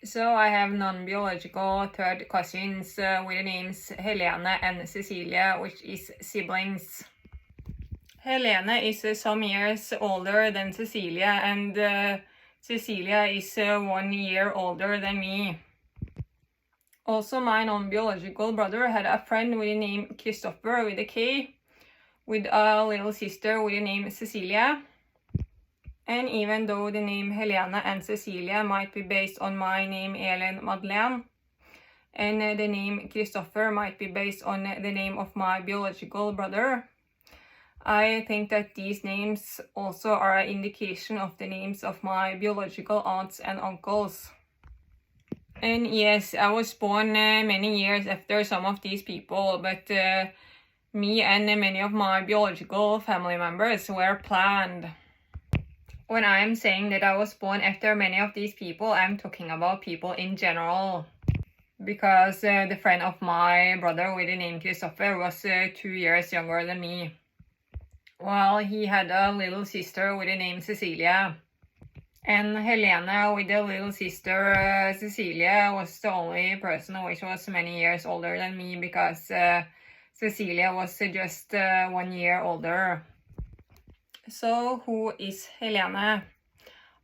So I have non-biological third cousins with the names Helene and Cecilie, which is siblings. Helene is some years older than Cecilie, and Cecilie is 1 year older than me. Also, my non-biological brother had a friend with the name Kristopher with a K, with a little sister with the name Cecilie. And even though the name Helene and Cecilie might be based on my name Elin-Madeleine, and the name Kristopher might be based on the name of my biological brother, I think that these names also are an indication of the names of my biological aunts and uncles. And yes, I was born many years after some of these people, but me and many of my biological family members were planned. When I am saying that I was born after many of these people, I'm talking about people in general. Because the friend of my brother with the name Kristopher was 2 years younger than me. Well, he had a little sister with the name Cecilie. And Helene with the little sister Cecilie was the only person which was many years older than me, because Cecilie was just 1 year older. So who is Helene?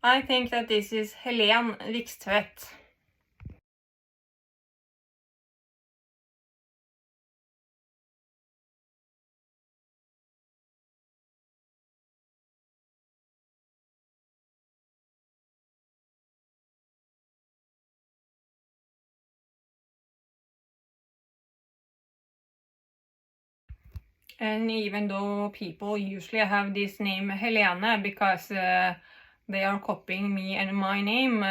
I think that this is Helén Vikstvedt. And even though people usually have this name Helene because they are copying me and my name,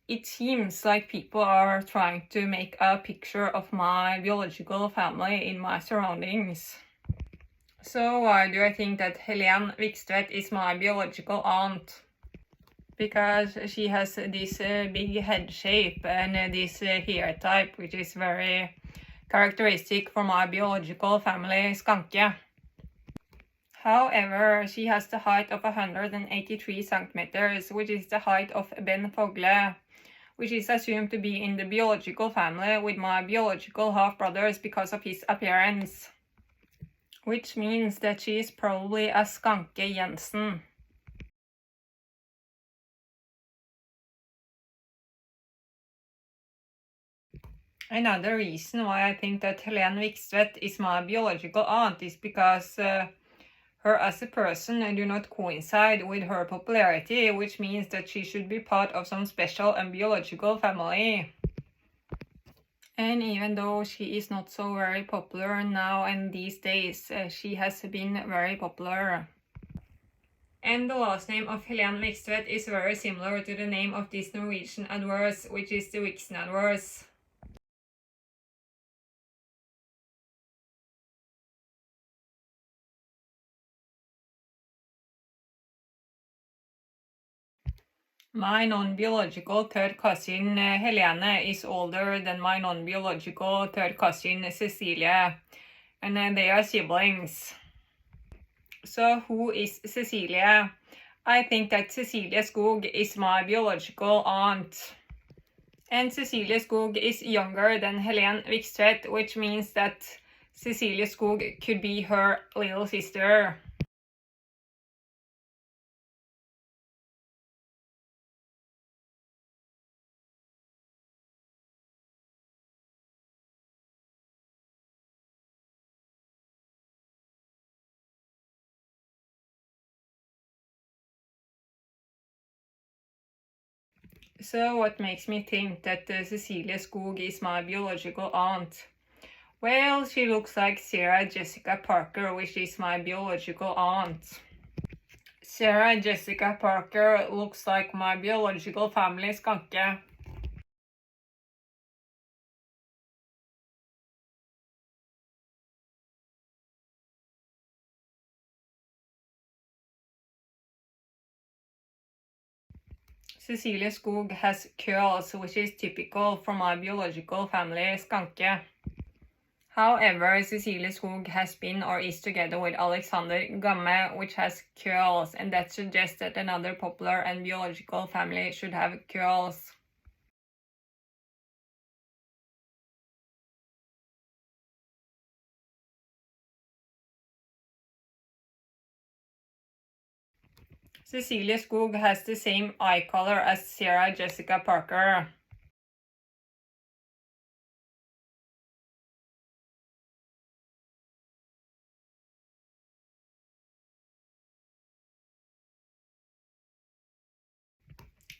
it seems like people are trying to make a picture of my biological family in my surroundings. So why do I think that Helén Vikstvedt is my biological aunt? Because she has this big head shape and this hair type, which is very characteristic for my biological family, Skanke. However, she has the height of 183 centimeters, which is the height of Ben Fogle, which is assumed to be in the biological family with my biological half-brothers because of his appearance. Which means that she is probably a Skanke Jensen. Another reason why I think that Helén Vikstvedt is my biological aunt is because her as a person do not coincide with her popularity, which means that she should be part of some special and biological family. And even though she is not so very popular now and these days, she has been very popular. And the last name of Helén Vikstvedt is very similar to the name of this Norwegian adverse, which is the Vixen adverse. My non-biological third cousin Helene is older than my non-biological third cousin Cecilie, and they are siblings. So who is Cecilie? I think that Cecilie Skog is my biological aunt. And Cecilie Skog is younger than Helén Vikstvedt, which means that Cecilie Skog could be her little sister. So what makes me think that Cecilie Skog is my biological aunt? Well, she looks like Sarah Jessica Parker, which is my biological aunt. Sarah Jessica Parker looks like my biological family, Skanke. Cecilie Skog has curls, which is typical for my biological family, Skanke. However, Cecilie Skog has been or is together with Alexander Gamme, which has curls, and that suggests that another popular and biological family should have curls. Cecilie Skog has the same eye color as Sarah Jessica Parker.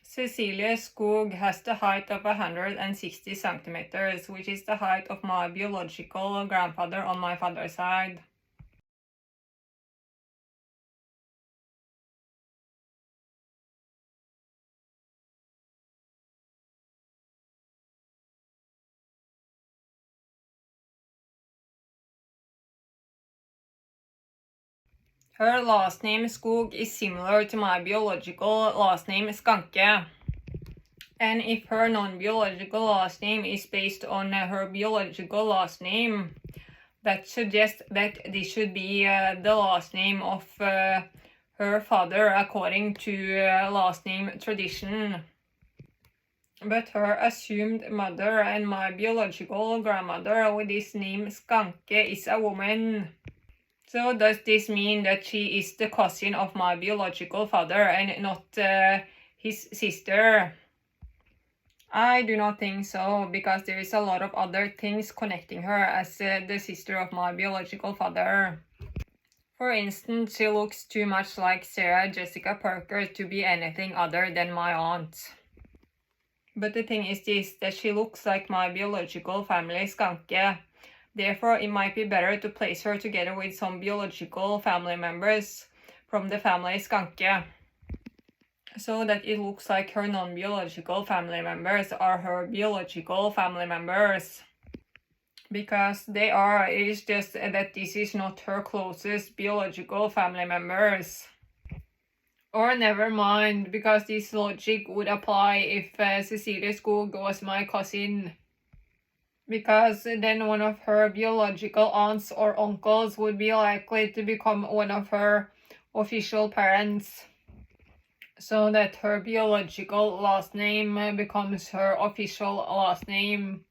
Cecilie Skog has the height of 160 centimeters, which is the height of my biological grandfather on my father's side. Her last name Skog is similar to my biological last name Skanke. And if her non-biological last name is based on her biological last name, that suggests that this should be the last name of her father according to last name tradition. But her assumed mother and my biological grandmother with this name Skanke is a woman. So does this mean that she is the cousin of my biological father and not his sister? I do not think so, because there is a lot of other things connecting her as the sister of my biological father. For instance, she looks too much like Sarah Jessica Parker to be anything other than my aunt. But the thing is this, that she looks like my biological family Skanke. Therefore, it might be better to place her together with some biological family members from the family Skanke, so that it looks like her non-biological family members are her biological family members. Because they are, it is just that this is not her closest biological family members. Or never mind, because this logic would apply if Cecilie Skog was my cousin. Because then one of her biological aunts or uncles would be likely to become one of her official parents, so that her biological last name becomes her official last name,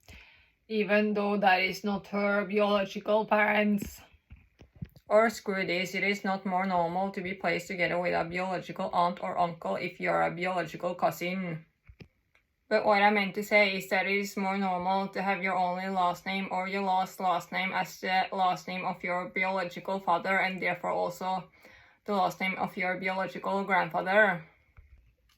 even though that is not her biological parents. Or screw this, it is not more normal to be placed together with a biological aunt or uncle if you are a biological cousin. But what I meant to say is that it is more normal to have your only last name or your last name as the last name of your biological father, and therefore also the last name of your biological grandfather.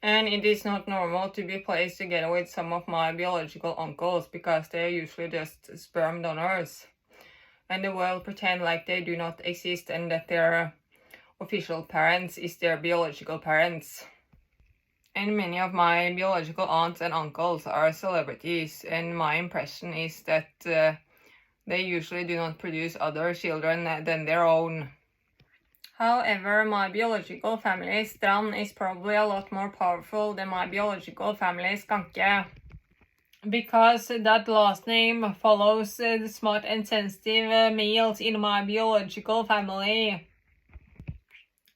And it is not normal to be placed together with some of my biological uncles, because they are usually just sperm donors. And they will pretend like they do not exist and that their official parents is their biological parents. And many of my biological aunts and uncles are celebrities, and my impression is that they usually do not produce other children than their own. However, my biological family Strand is probably a lot more powerful than my biological family Skanke, because that last name follows the smart and sensitive males in my biological family,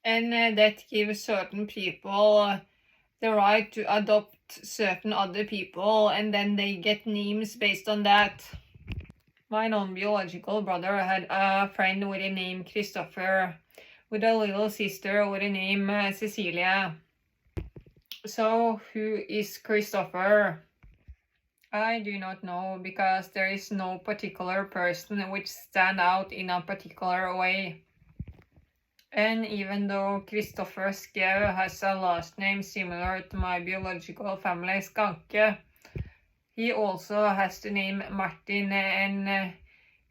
and that gives certain people the right to adopt certain other people, and then they get names based on that. My non-biological brother had a friend with the name Kristopher, with a little sister with the name Cecilie. So, who is Kristopher? I do not know, because there is no particular person which stand out in a particular way. And even though Kristopher Schau has a last name similar to my biological family Skanke, he also has the name Martin, and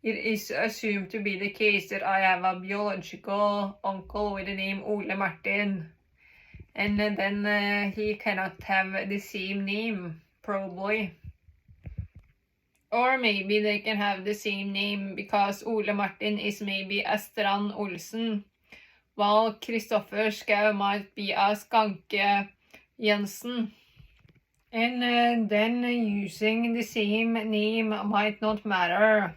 it is assumed to be the case that I have a biological uncle with the name Ole Martin. And then he cannot have the same name, probably. Or maybe they can have the same name because Ole Martin is maybe a Strand Olsen, while Kristoffer Schau might be a Skanke Jensen. And then using the same name might not matter.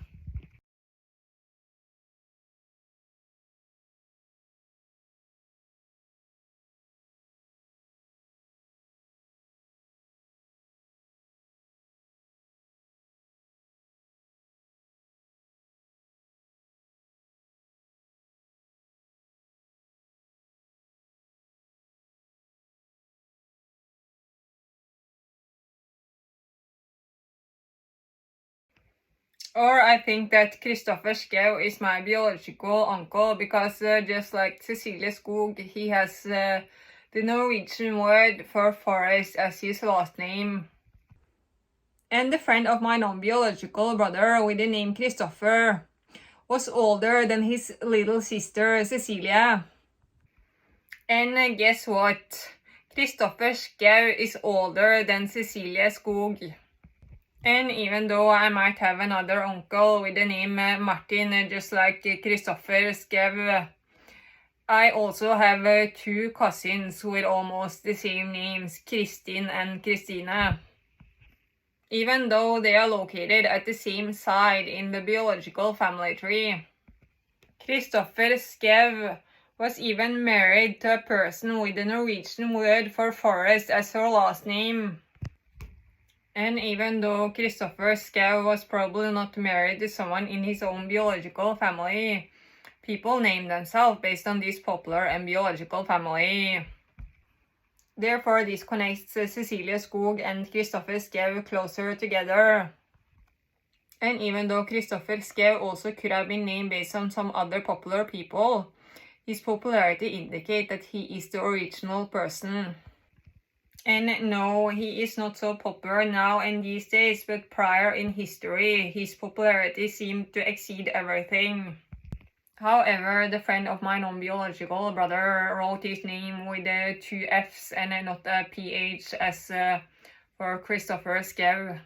Or I think that Kristopher Schau is my biological uncle because just like Cecilie Skog, he has the Norwegian word for forest as his last name. And the friend of my non-biological brother with the name Kristopher was older than his little sister Cecilie. And guess what? Kristopher Schau is older than Cecilie Skog. And even though I might have another uncle with the name Martin, just like Kristopher Schau, I also have 2 cousins with almost the same names, Kristin and Christina. Even though they are located at the same side in the biological family tree. Kristopher Schau was even married to a person with the Norwegian word for forest as her last name. And even though Kristopher Schau was probably not married to someone in his own biological family, people name themselves based on this popular and biological family. Therefore, this connects Cecilie Skog and Kristopher Schau closer together. And even though Kristopher Schau also could have been named based on some other popular people, his popularity indicates that he is the original person. And no, he is not so popular now and these days, but prior in history, his popularity seemed to exceed everything. However, the friend of my non-biological brother wrote his name with 2 F's and not a PH as for Kristopher Schau.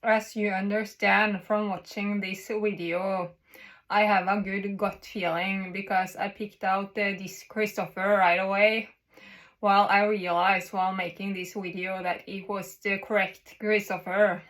As you understand from watching this video, I have a good gut feeling because I picked out this Kristopher right away, while I realized while making this video that it was the correct Kristopher.